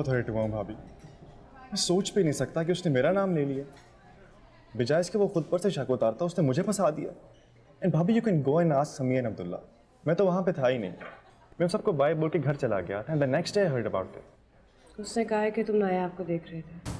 बहुत हर्ट हुआ हूँ भाभी। मैं सोच भी नहीं सकता कि उसने मेरा नाम ले लिया। बजाय इसके वो खुद पर से शक उतारता, उसने मुझे फंसा दिया। एंड भाभी you can go and ask समी एंड अब्दुल्ला। मैं तो वहाँ पे था ही नहीं। मैं सबको बाय बोल के घर चला गया and the next day I heard about it. उसने कहा है कि तुम नायाब को देख रहे थे।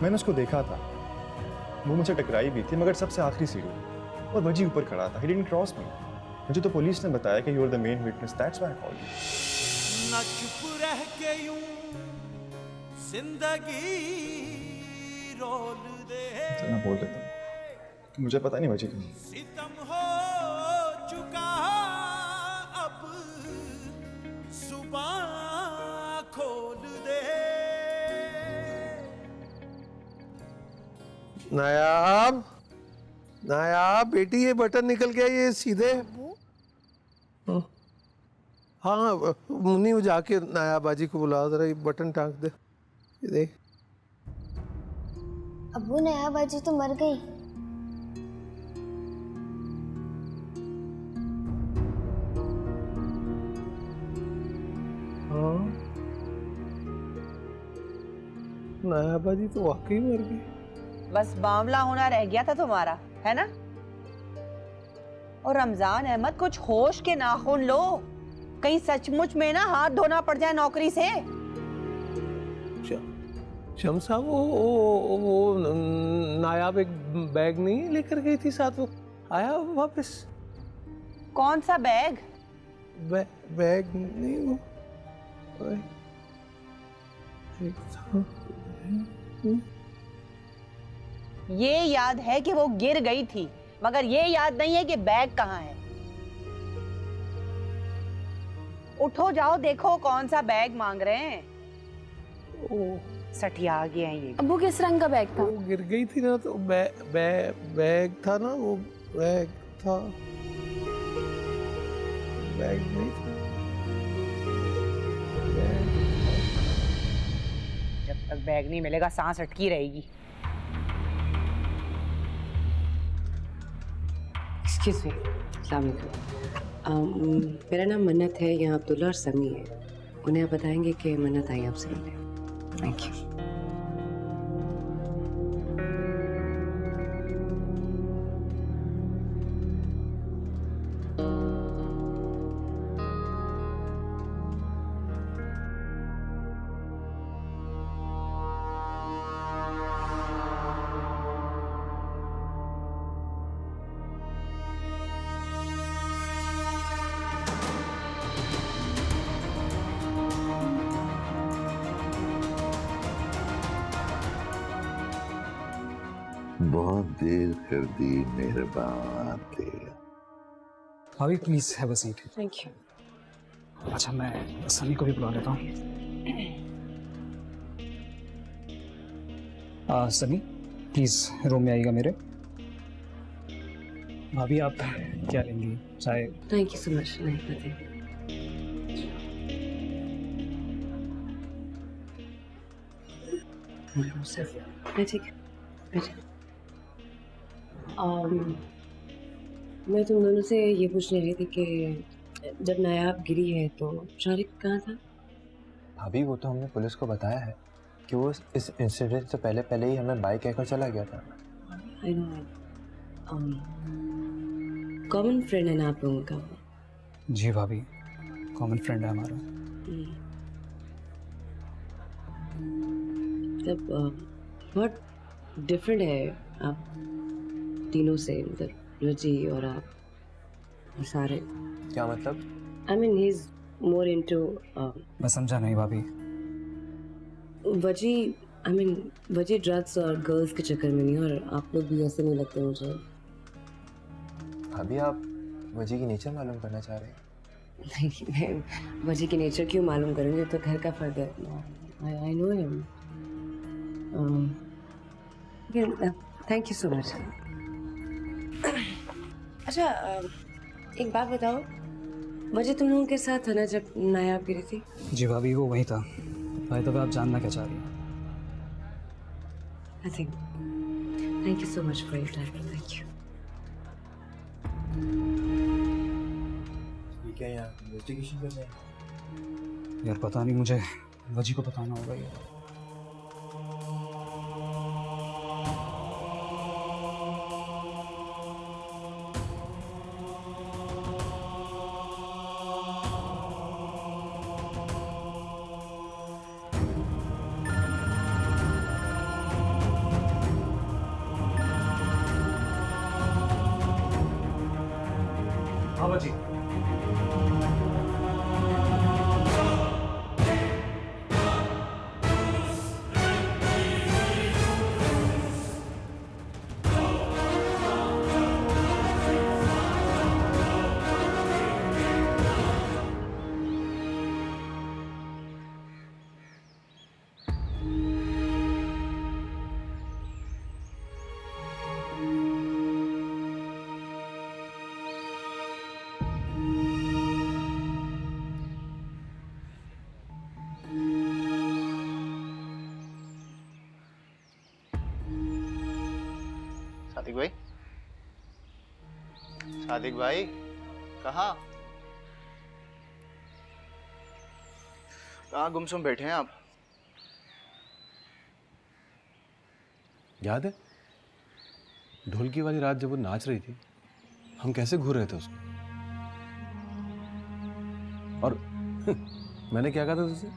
मैंने उसको देखा था, वो मुझे टकराई भी थी मगर सबसे आखिरी सीढ़ी और वजी ऊपर खड़ा था। He didn't cross me. मुझे तो पुलिस ने बताया कि you are the main witness, that's why I called you. ना चुप रह के यूं जिंदगी रोल दे। मैं बोल देता हूँ, मुझे पता नहीं वजी क्यों। सितम हो चुका अब जुबान खोल दे। नायाब, नायाब बेटी ये बटन निकल गया, ये सीधे। हाँ मुन्नी, वो जाके नायाब बाजी को बुला जरा, ये बटन टांग दे। ये देख। अब्बू नायाब बाजी तो मर गई। हाँ नायाब बाजी तो वाकई मर गई। बस बावला होना रह गया था तुम्हारा, है ना? और रमजान अहमद, कुछ होश के नाखून लो, कहीं सचमुच में ना हाथ धोना पड़ जाए नौकरी से। शमसा, वो नायाब एक बैग नहीं लेकर गई थी साथ, वो आया वापस? कौन सा बैग? बैग नहीं, वो एक था। ये याद है कि वो गिर गई थी, मगर ये याद नहीं है कि बैग कहाँ है। उठो, जाओ देखो कौन सा बैग मांग रहे हैं। ओ सठिया आ गए हैं ये। अब्बू किस रंग का बैग था? वो गिर गई थी ना, तो बैग था ना, वो बैग था। बैग नहीं था, जब तक बैग नहीं मिलेगा सांस अटकी रहेगी। एक्सक्यूज मी, अस्सलाम वालेकुम। मेरा नाम मन्नत है, यहाँ अब्दुल्ला और समी है। उन्हें आप बताएंगे कि मन्नत आई आपसे मिलने। Thank you. बहुत देर कर दी मेहरबान तेरा। भाभी please have a seat. Thank you. अच्छा, मैं सनी को भी बुला लेता हूँ। सनी प्लीज रूम में आइएगा मेरे। भाभी आप क्या लेंगी, चाय? Thank you so much. नहीं पता। ठीक है। मैं तुम दोनों से ये पूछने आई थी कि जब नायाब गिरी है तो शारिक कहाँ था? भाभी वो तो हमने पुलिस को बताया है कि वो इस इंसिडेंट से पहले ही हमें बाइक कहकर चला गया था। I know. कॉमन फ्रेंड है ना आप लोगों का? जी भाभी, कॉमन फ्रेंड है हमारा। तब बहुत डिफरेंट है आप तीनों से, मतलब रजी और आप और सारे। क्या मतलब? I mean he is more into मैं समझा नहीं भाभी। वजी ड्रग्स और गर्ल्स के चक्कर में नहीं, और आप लोग भी ऐसे नहीं लगते मुझे। भाभी आप वजी की नेचर मालूम करना चाह रहे हैं? नहीं, मैं वजी की नेचर क्यों मालूम करूँगी, तो घर का फर्द है। I know him. Thank you so much. अच्छा, एक बात बताओ, वजी तुम लोगों के साथ था ना जब नायाब गिरी थी? जी भाभी वो वही था। भाई तो आप जानना क्या चाह रही हैं? Nothing. Thank you so much for your time. Thank you. ये क्या यहाँ इन्वेस्टिगेशन कर रहे हैं? यार पता नहीं, मुझे वजी को बताना होगा ये। हाँ वजी। सादिक भाई, सादिक भाई कहाँ गुमसुम बैठे हैं आप? याद है ढोलकी वाली रात जब वो नाच रही थी, हम कैसे घूर रहे थे उसको? और मैंने क्या कहा था तुझसे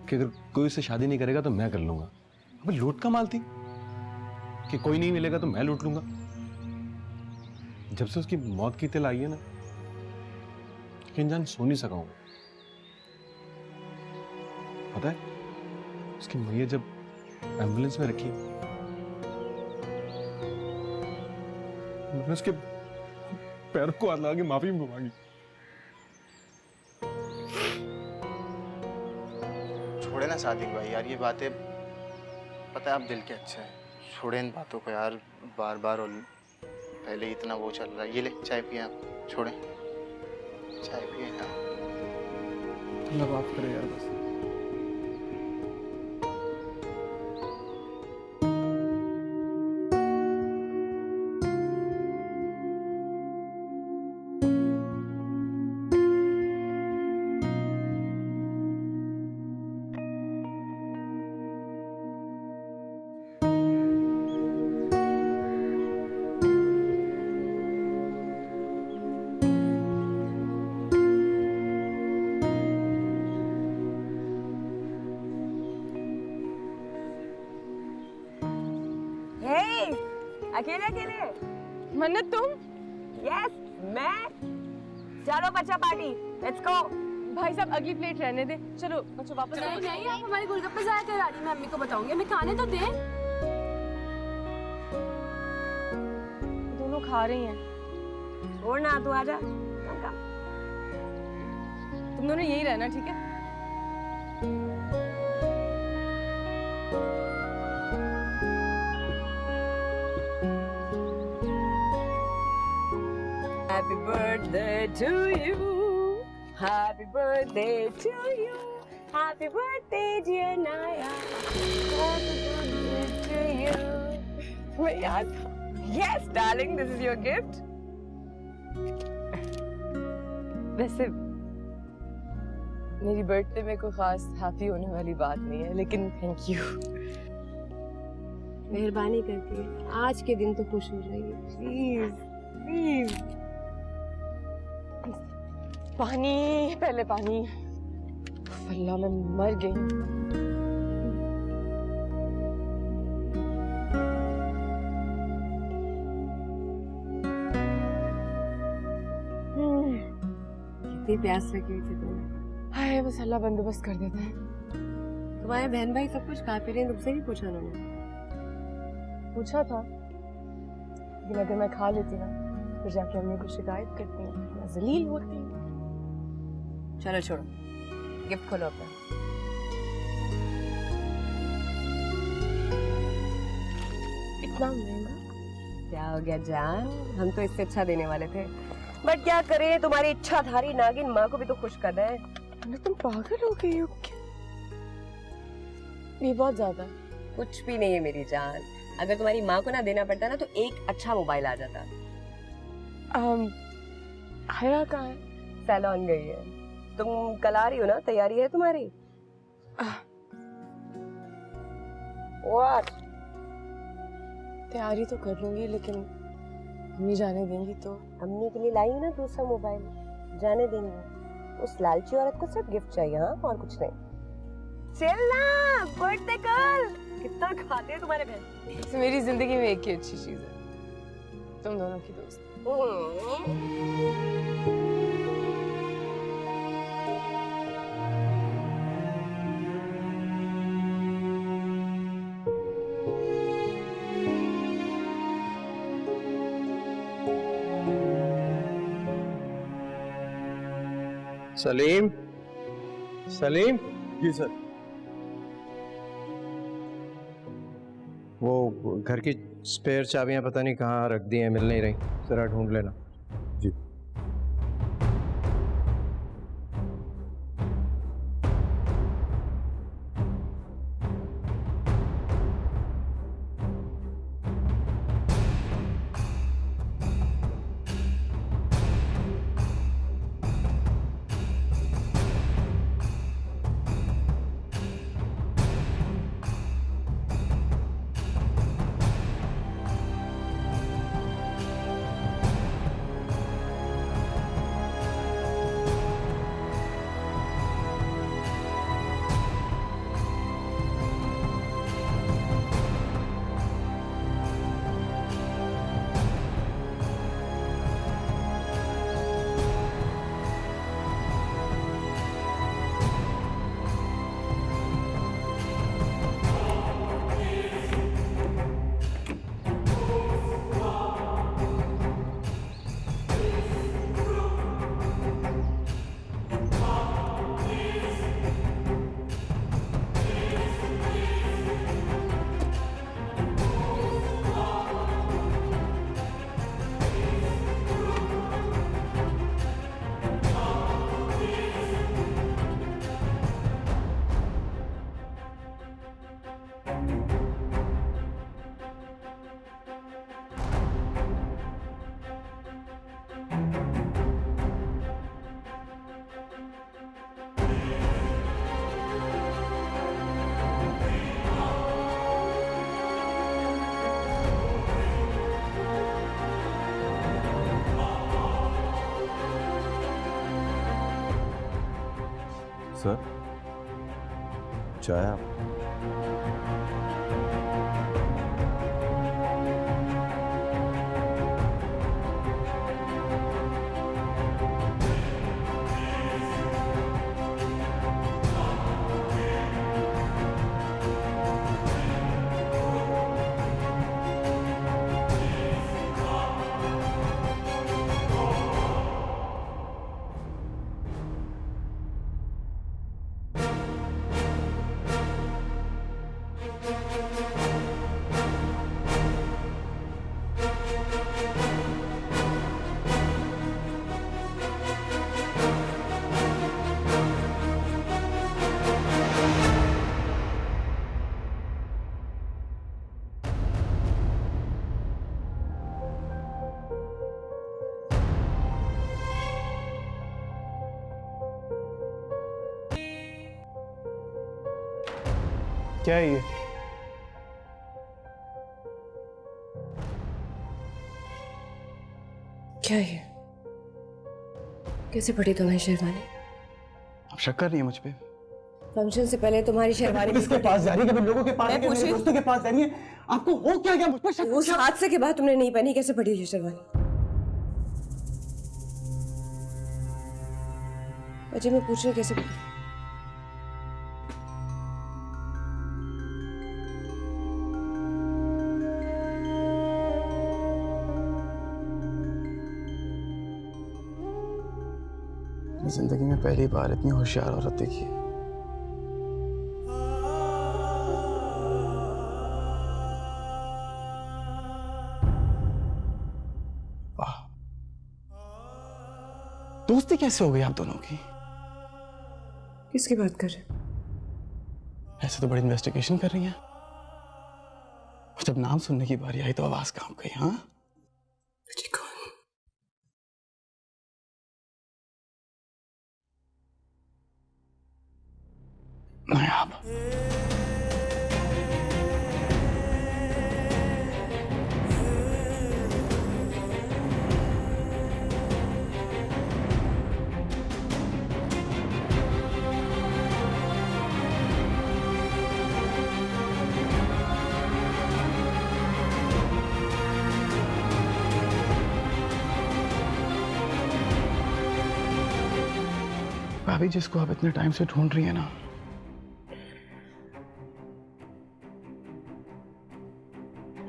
कि अगर कोई उससे शादी नहीं करेगा तो मैं कर लूंगा। अबे लूट का माल थी कि कोई नहीं मिलेगा तो मैं लूट लूंगा। जब से उसकी मौत की तिल आई है ना, कि इंसान सो नहीं सका हूं। पता है उसकी मैया जब एम्बुलेंस में रखी, मैंने उसके पैर को हाथ लगा के माफी मांगी। छोड़े ना सादिक भाई यार ये बातें, पता है आप दिल के अच्छे हैं, छोड़े इन बातों को यार। बार बार और पहले इतना वो चल रहा है। ये ले चाय पिए आप, छोड़े चाय पिए ना। अल्लाह माफ करे यार बस। अकेले अकेले मन्नत तुम? यस मैं। चलो बच्चा पार्टी, लेट्स गो। भाई साहब अगली प्लेट रहने दे, चलो बच्चों वापस। नहीं नहीं, आप हमारे गोलगप्पे जाया करा रही, मैं अम्मी को बताऊंगी, हमें खाने तो दे। दोनों खा रही हैं। और ना तू आजा, तुम दोनों यही रहना ठीक है? Happy birthday to you. Happy birthday to you. Happy birthday dear Naya. Happy birthday to you. मैं याद था। Yes darling, this is your gift. वैसे मेरी बर्थडे में कोई खास हैप्पी होने वाली बात नहीं है, लेकिन थैंक यू। मेहरबानी करके आज के दिन तो खुश हो जाइए प्लीज प्लीज। पानी, पहले पानी। अल्लाह मैं मर गई। कितनी प्यास लगी हुई थी तुम्हें। बस अल्लाह बंदोबस्त कर देता है। तुम्हारे बहन भाई सब कुछ खा पी रहे हैं, तुमसे भी पूछा उन्होंने? पूछा था, लेकिन अगर मैं खा लेती ना फिर जाके अम्मी को शिकायत करती हूँ, मैं जलील होती हूँ। चलो छोड़ो, गिफ्ट खोलो अपना। इतना महंगा? क्या हो गया जान, हम तो इससे अच्छा देने वाले थे, बट क्या करें, तुम्हारी इच्छाधारी नागिन माँ को भी तो खुश करना है। अरे तुम पागल हो गई हो क्या? ये बहुत ज्यादा। कुछ भी नहीं है मेरी जान, अगर तुम्हारी माँ को ना देना पड़ता ना तो एक अच्छा मोबाइल आ जाता। हया कहाँ है? सैलून गई है। तुम कल आ रही हो ना, तैयारी है तुम्हारी? What? तैयारी तो कर लूंगी, लेकिन अम्मी जाने देंगी तो? अम्मी के लिए लाई हूँ ना दूसरा मोबाइल, जाने देंगे। उस लालची औरत को सिर्फ गिफ्ट चाहिए, हाँ, और कुछ नहीं। चल ना, बर्थडे कल। कितना खाते हैं तुम्हारे बहन। तो मेरी जिंदगी में एक ही अच्छी चीज है, तुम दोनों की दोस्त। सलीम, सलीम। जी सर। वो घर की स्पेयर चाबियां पता नहीं कहाँ रख दी हैं, मिल नहीं रही, जरा ढूंढ लेना। जी। सर, चाय आप? क्या है ये? क्या है? कैसे पड़ी तुम्हारी शेरवानी? आप शक कर रही हैं मुझ पे? फंक्शन से पहले तुम्हारी शेरवानी किसके पास जा रही है? कभी लोगों के पास, मैं पूछी दोस्तों के पास जा रही है। आपको हो क्या गया मुझ पर शक? उस हादसे के बाद तुमने नहीं पहनी, कैसे पड़ी ये शेरवानी? अजय, मैं पूछ रही कैसे पड़ी? जिंदगी में पहली बार इतनी होशियार औरत देखी है। वाह, दोस्ती कैसे हो गई आप दोनों की? किसकी बात कर रहे हो? ऐसे तो बड़ी इन्वेस्टिगेशन कर रही हैं। जब नाम सुनने की बारी आई तो आवाज कहाँ गई? हाँ, जी कौन? नायाब। भाभी जिसको आप इतने टाइम से ढूंढ रही है ना,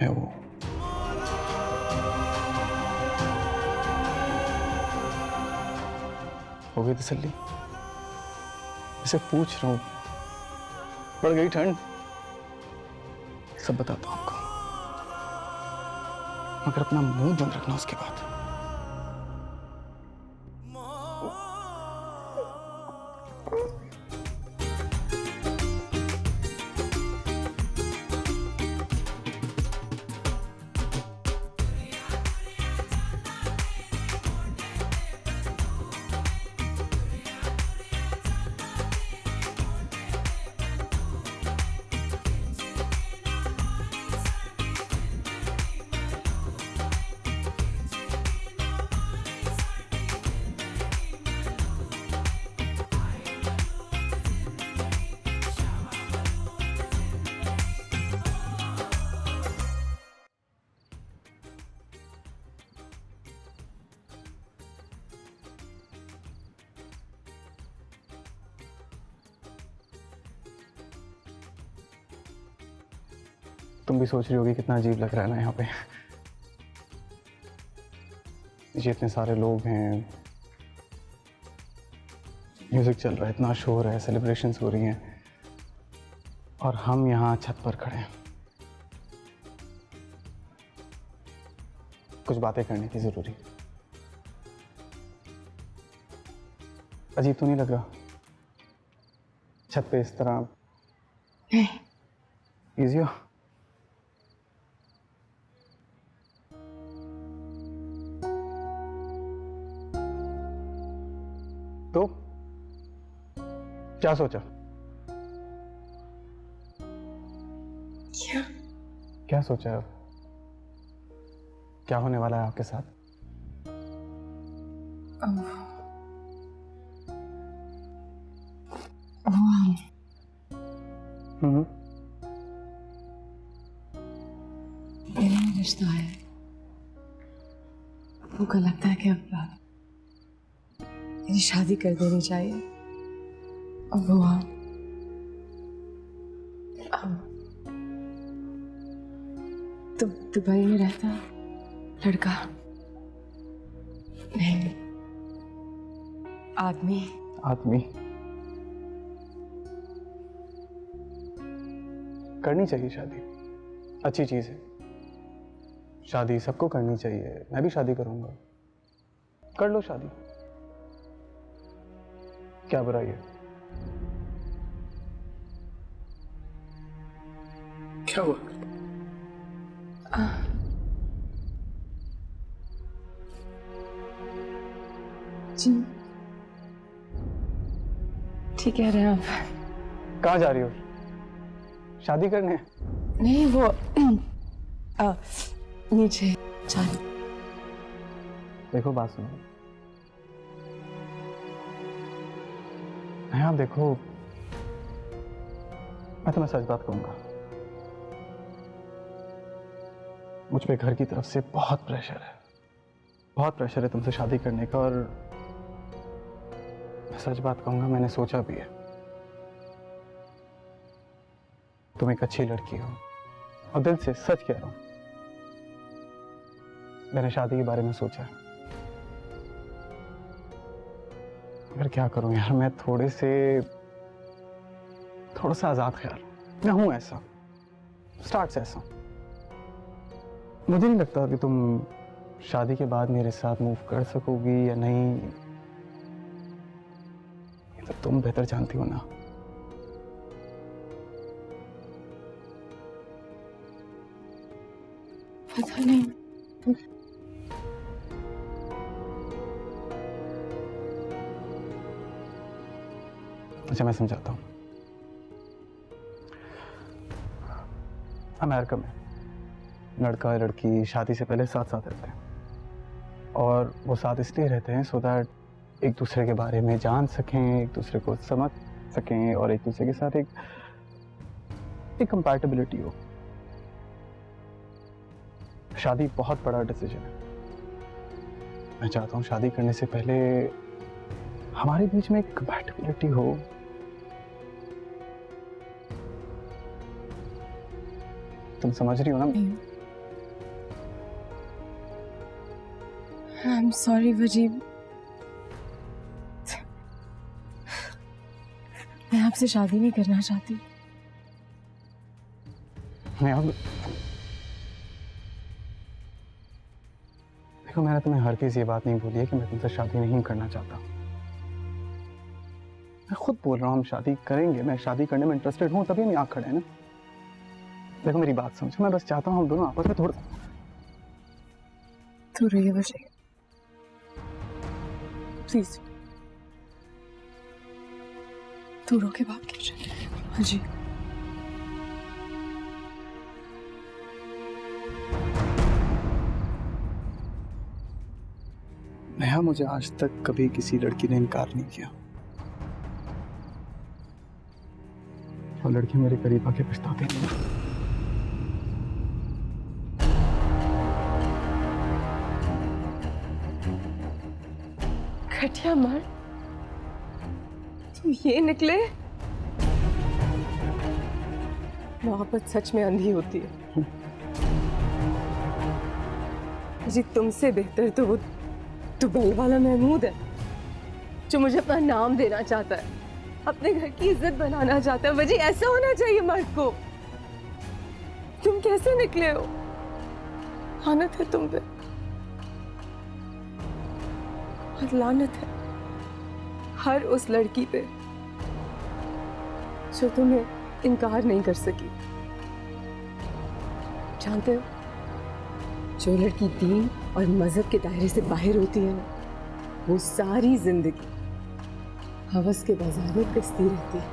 मैं वो। हो गई तसल्ली? इसे पूछ रहा हूं, बढ़ गई ठंड? सब बताता हूं आपको, मगर अपना मुंह बंद रखना उसके बाद। तुम भी सोच रही होगी कितना अजीब लग रहा है ना यहाँ पे। ये इतने सारे लोग हैं, म्यूजिक चल रहा है, इतना शोर है, सेलिब्रेशंस हो रही हैं, और हम यहाँ छत पर खड़े हैं। कुछ बातें करने की जरूरी। अजीब तो नहीं लग रहा छत पे इस तरह? इजी हो? तो क्या सोचा? क्या सोचा है? क्या होने वाला है आपके साथ? मेरा रिश्ता है, मुझको लगता है कि अब मेरी शादी कर देनी चाहिए। और वो तो दुबई में रहता लड़का नहीं, आदमी। करनी चाहिए शादी, अच्छी चीज है। शादी सबको करनी चाहिए, मैं भी शादी करूंगा। कर लो शादी, क्या बुराई है? क्या हुआ? जी ठीक कह रहे हैं आप। कहाँ जा रही हो? शादी करने? नहीं, वो नीचे चल। देखो बात सुनो, हाँ देखो, मैं तुम्हें सच बात कहूंगा, मुझ पे घर की तरफ से बहुत प्रेशर है तुमसे शादी करने का। और मैं सच बात कहूंगा, मैंने सोचा भी है, तुम एक अच्छी लड़की हो, और दिल से सच कह रहा हूं, मैंने शादी के बारे में सोचा है। मगर क्या करूं यार, मैं थोड़ा सा आजाद ख्याल, मैं हूं ऐसा, स्टार्ट से ऐसा। मुझे नहीं लगता कि तुम शादी के बाद मेरे साथ मूव कर सकोगी या नहीं, ये तो तुम बेहतर जानती हो ना। पता नहीं। अच्छा मैं समझाता हूँ। अमेरिका में लड़का लड़की शादी से पहले साथ साथ रहते हैं, और वो साथ इसलिए रहते हैं सो दैट एक दूसरे के बारे में जान सकें, एक दूसरे को समझ सकें, और एक दूसरे के साथ एक कंपैटिबिलिटी हो। शादी बहुत बड़ा डिसीजन है। मैं चाहता हूँ शादी करने से पहले हमारे बीच में एक कंपैटिबिलिटी हो। तुम समझ रही हो ना? आई एम सॉरी वजीब, मैं आपसे शादी नहीं करना चाहती। मैं अब देखो, मैंने तुम्हें हर चीज ये बात नहीं बोली है कि मैं तुमसे शादी नहीं करना चाहता। मैं खुद बोल रहा हूँ हम शादी करेंगे, मैं शादी करने में इंटरेस्टेड हूँ, तभी हम यहाँ खड़े हैं ना। देखो मेरी बात समझो, मैं बस चाहता हूँ हम दोनों आपस में थोड़ा दूर रहिए वजीब, प्लीज दूर होके बात कीजिए। हाँ जी। नेहा, मुझे आज तक कभी किसी लड़की ने इनकार नहीं किया, और लड़की मेरे करीब आके पछताती नहीं। घटिया मर, तुम ये निकले। मोहब्बत सच में अंधी होती है जी। तुमसे बेहतर तो वो दुबई वाला महमूद है, जो मुझे अपना नाम देना चाहता है, अपने घर की इज्जत बनाना चाहता है। वजी ऐसा होना चाहिए मर्द को। तुम कैसे निकले हो? लानत है तुम पे, और लानत है हर उस लड़की पे जो तुम्हें इनकार नहीं कर सकी। जानते हो, जो लड़की दीन और मजहब के दायरे से बाहर होती है ना, वो सारी जिंदगी हवस के बाजार में पिसती रहती है।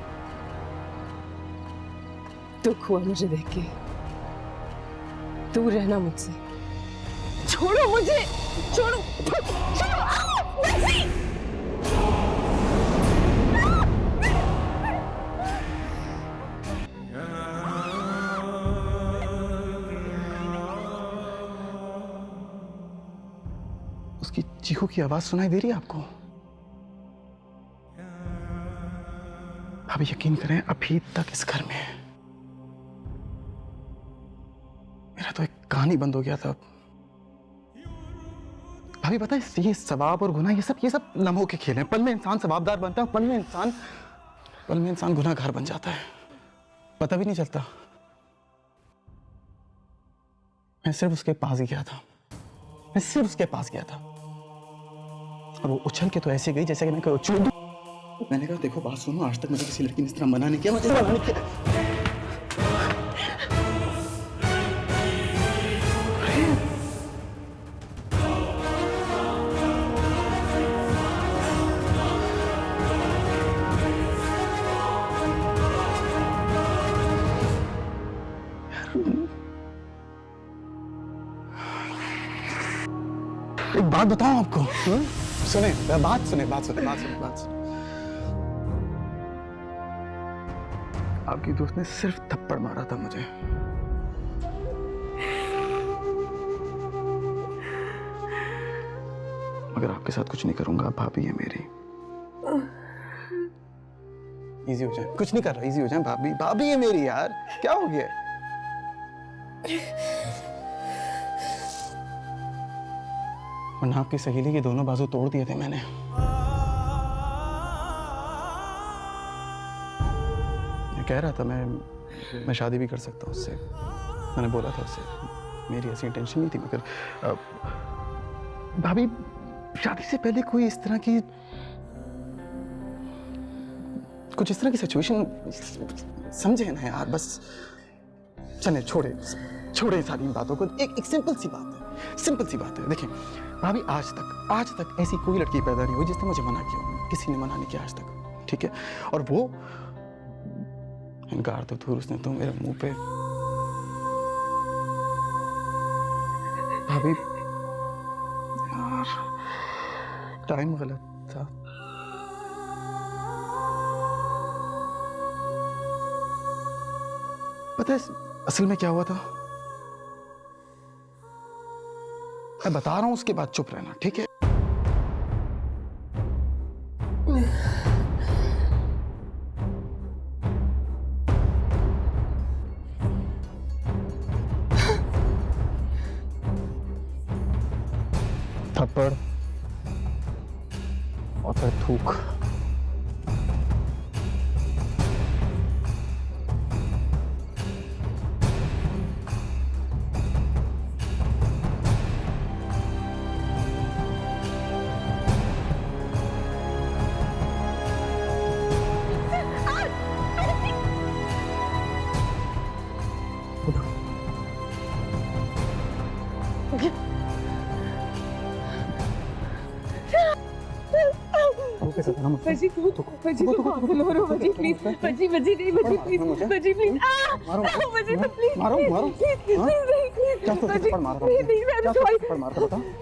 दुख हुआ मुझे देख के। दूर रहना मुझसे। छोड़ो मुझे, छोड़ो, छोड़ो। उसकी चीखों की आवाज सुनाई दे रही है आपको? अभी यकीन करें, अभी तक इस घर में मेरा तो एक कहानी बंद हो गया था। भाभी पता है, ये सवाब और गुनाह, ये सब लम्हों के खेल हैं। पल में इंसान सवाबदार बनता है, पल में इंसान गुनाहगार बन जाता है, पता भी नहीं चलता। मैं सिर्फ उसके पास गया था, और वो उछल के तो ऐसे गई जैसे कि मैं कोई उछल दूं। मैंने कहा देखो बात सुनो, आज तक मुझे किसी लड़की ने इस तरह मना नहीं किया, मुझे मना नहीं किया। एक बात बताऊं आपको, सुने, बात सुने। आपकी दोस्त ने सिर्फ थप्पड़ मारा था मुझे। मगर आपके साथ कुछ नहीं करूंगा, भाभी है मेरी। इजी हो जाए, कुछ नहीं कर रहा, इजी हो जाए। भाभी है मेरी यार, क्या हो गया? वरना आपकी सहेली के दोनों बाजू तोड़ दिए थे मैंने। मैं कह रहा था मैं शादी भी कर सकता हूँ उससे। मैंने बोला था उससे, मेरी ऐसी इंटेंशन नहीं थी, मगर भाभी शादी से पहले कोई इस तरह की सिचुएशन समझे ना यार। बस चले, छोड़े सारी बातों को। एक सिंपल सी बात है। देखें भाभी, आज तक ऐसी कोई लड़की पैदा नहीं हुई जिसने मुझे मना किया हो। किसी ने मना नहीं किया आज तक, ठीक है? और वो इनकार तो दूर, उसने तो मेरे मुंह पे। भाभी यार, टाइम गलत था। पता है असल में क्या हुआ था? मैं बता रहा हूं, उसके बाद चुप रहना, ठीक है? थप्पड़ और फिर थूक। बजी तो पागल हो रहे हो बजी, प्लीज बजी नहीं, बजी प्लीज, बजी प्लीज, बजी तो प्लीज, मारो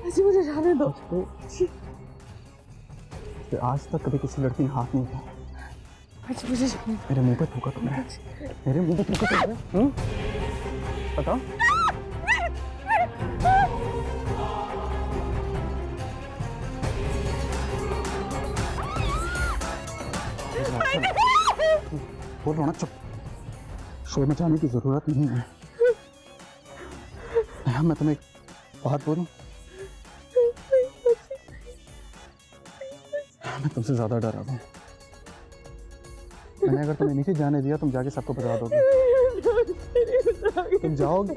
बजी मुझे जाने दो। आज तक कभी किसी लड़की ने हाथ नहीं उठाया। बजी मुझे जाने दो। मेरे मुंह पे थूका तुमने, मेरे मुंह पे थूका तुमने, बताओ। बोल रहा हूं ना, चुप। शोर मचाने की जरूरत नहीं है। मैं तुम्हें एक बात बोलूं, मैं तुमसे ज्यादा डरा हूं। मैंने अगर तुम्हें नीचे जाने दिया, तुम जाके सबको बता दोगे। तुम जाओगे।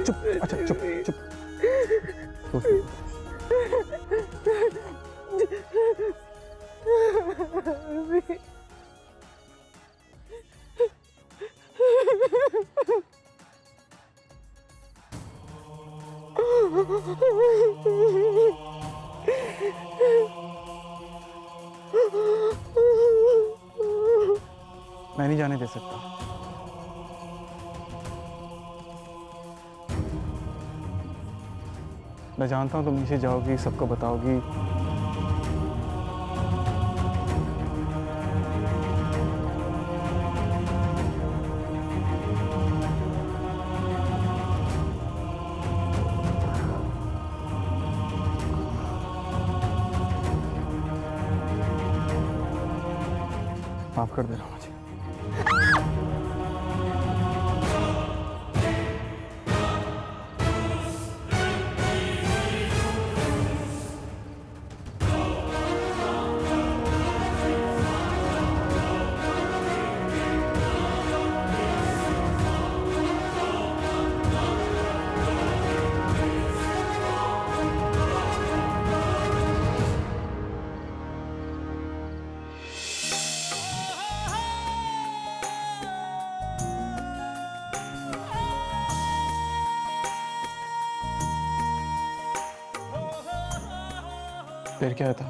चुप, अच्छा चुप। मैं नहीं जाने दे सकता। मैं जानता हूं तुम नीचे जाओगी, सबको बताओगी। माफ कर दे रहा हूं मुझे। फिर क्या था?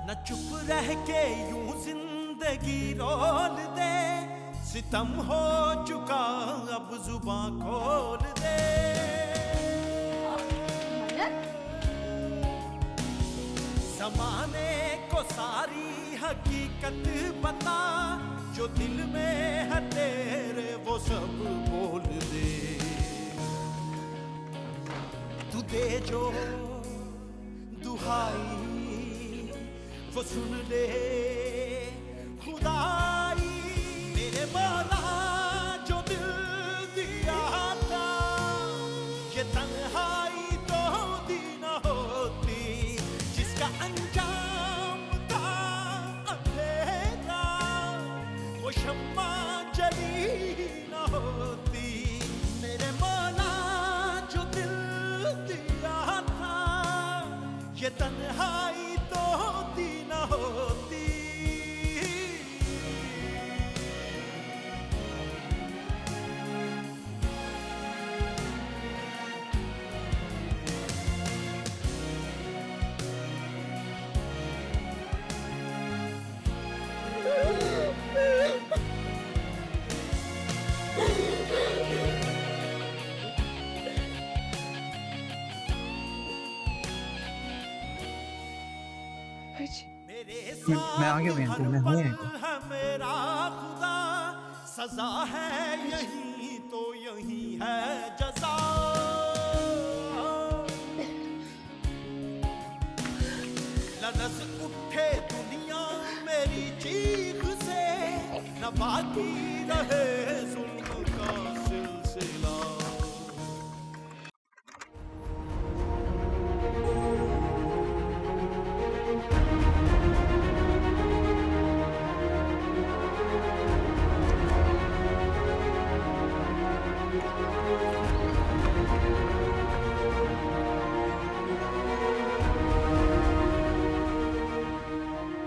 न चुप रह के यूं जिंदगी रोल दे, सितम हो चुका अब जुबां खोल दे। ज़माने को सारी हकीकत बता, जो दिल में है तेरे वो सब बोल दे। दे जो दुहाई वो सुन ले खुदाई। मेरे मौला जो दिल दिया था ये तन्हाई तो दी न होती, जिसका अंजाम था अंधेरा वो शम्मा जली न होती। मेरे मौला जो दिल दिया था ये तन्हाई तो दी न होती। मैं आ गया भैया, मैं हूँ यहीं पे। है मेरा खुदा सजा है यही तो यही है जजा। लरज़ उठे दुनिया मेरी चीख से, न बाकी रहे जुल्म का सिलसिला।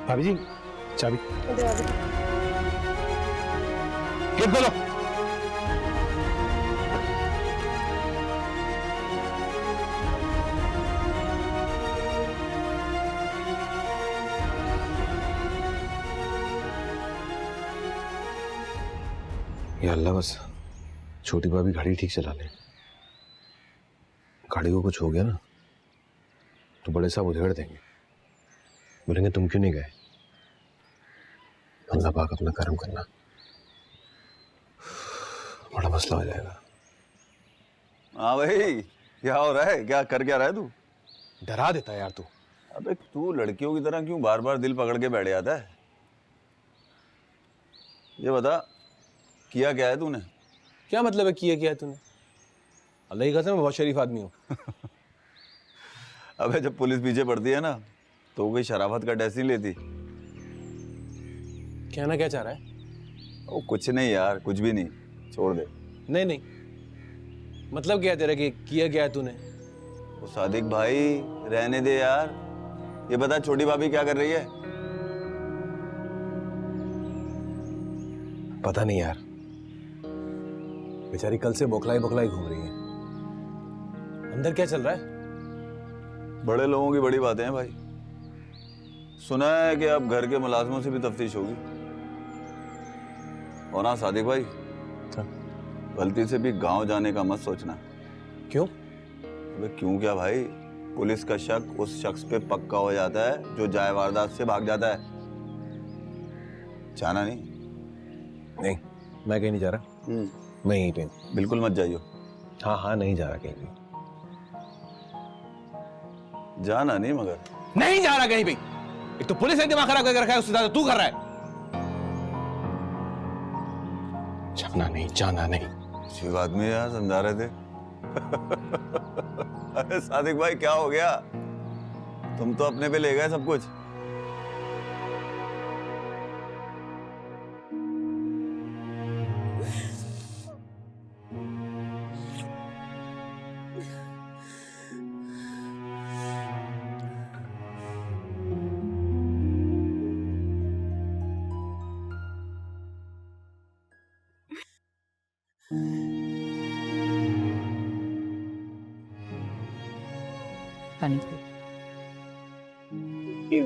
भाभी जी चाबी गेट खोलो। या अल्लाह बस छोटी भाभी गाड़ी ठीक चला ले। गाड़ी को कुछ हो गया ना तो बड़े साहब उधेड़ देंगे, बोलेंगे तुम क्यों नहीं गए। अल्लाह पाक अपना कर्म करना, बड़ा मसला हो जाएगा। हाँ भाई क्या हो रहा है, क्या रहा है तू? डरा देता है यार तू। अबे तू लड़कियों की तरह क्यों बार बार दिल पकड़ के बैठ जाता है? ये बता किया क्या है तूने? क्या मतलब है किया क्या है तूने? अल्लाह की कसम मैं बहुत शरीफ आदमी हूँ। अबे जब पुलिस पीछे पड़ती है ना तो कोई शराफत का टेस्ट नहीं लेती। कहना क्या चाह रहा है? ओ कुछ नहीं यार, कुछ भी नहीं, छोड़ दे। नहीं नहीं, मतलब क्या है तेरा कि किया क्या है तूने? ओ सादिक भाई रहने दे यार। ये बता छोटी भाभी क्या कर रही है? पता नहीं यार, बेचारी कल से बौखलाई बौखलाई घूम रही है। अंदर क्या चल रहा है? बड़े लोगों की बड़ी बातें हैं भाई। सुना है कि अब घर के मुलाजमों से भी तफ्तीश होगी। और ना सादिक भाई, गलती से भी गांव जाने का मत सोचना। क्यों? अबे क्यों क्या भाई, पुलिस का शक उस शख्स पे पक्का हो जाता है जो जाए वारदात से भाग जाता है। जाना नहीं? नहीं, मैं कहीं नहीं जा रहा। मैं यहीं पे। बिल्कुल मत जाइयो। हाँ हाँ नहीं जा रहा कहीं भी। जाना नहीं मगर। नहीं जा रहा कहीं भी। एक तो पुलिस ने दिमाग खराब करके रखा है, उससे ज्यादा तू कर रहा है। जाना नहीं, जाना नहीं। शिव आदमी यार समझा रहे थे। अरे सादिक भाई क्या हो गया? तुम तो अपने पे ले गए सब कुछ। पानी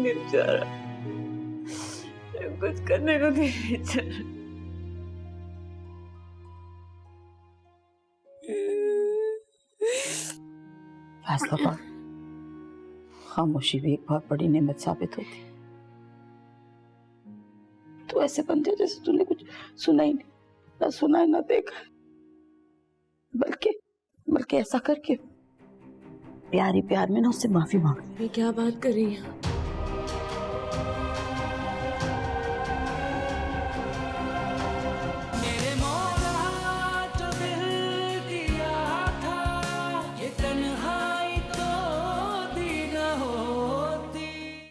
बेचारा कुछ करने को नहीं बेचारा। फैसला कर, खामोशी भी एक बहुत बड़ी नेमत साबित होती। तो ऐसे बंदे जैसे तूने कुछ सुना ही नहीं, ना सुना है ना देखा, बल्कि ऐसा करके प्यार ही प्यार में ना उससे माफी मांग। ये क्या बात कर रही हैं?